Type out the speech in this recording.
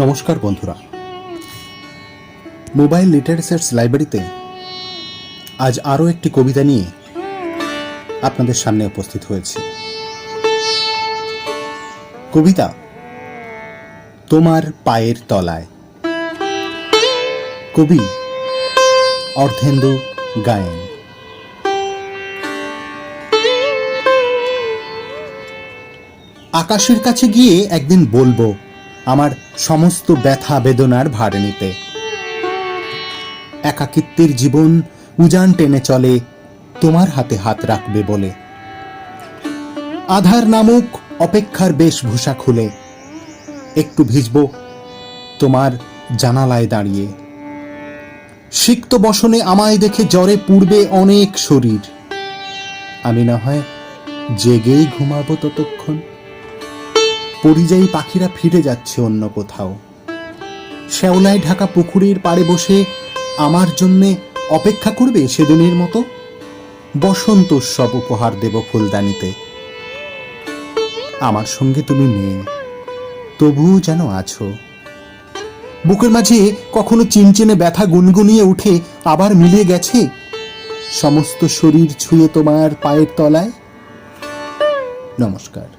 নমস্কার বন্ধুরা, mobile literatures লাইব্রেরিতে আজ আরও একটি কবিতা নিয়ে আপনাদের সামনে উপস্থিত হয়েছে। কবিতা তোমার পায়ের তলায়। কবি অর্ধেন্দু গায়েন। আকাশের কাছে গিয়ে একদিন বলবো আমার সমস্ত ব্যথা বেদনার ভার নিতে। একাকিত্বের জীবন উজান টেনে চলে তোমার হাতে হাত রাখবে বলে। আধার নামক অপেক্ষার বেশভূষা খুলে একটু ভিজব তোমার জানালায় দাঁড়িয়ে। সিক্ত বসনে আমায় দেখে জ্বরে পুড়বে অনেক শরীর। আমি না হয় জেগেই ঘুমাবো ততক্ষণ। পরিযায়ী পাখিরা ফিরে যাচ্ছে অন্য কোথাও। শ্যাওলায় ঢাকা পুকুরের পাড়ে বসে আমার জন্যে অপেক্ষা করবে সেদিনের মতো। বসন্ত উৎসব উপহার দেব ফুলদানিতে। আমার সঙ্গে তুমি নেই, তবুও যেন আছো। বুকের মাঝে কখনো চিনচিনে ব্যথা গুনগুনিয়ে উঠে আবার মিলে গেছে সমস্ত শরীর ছুঁয়ে তোমার পায়ের তলায়। নমস্কার।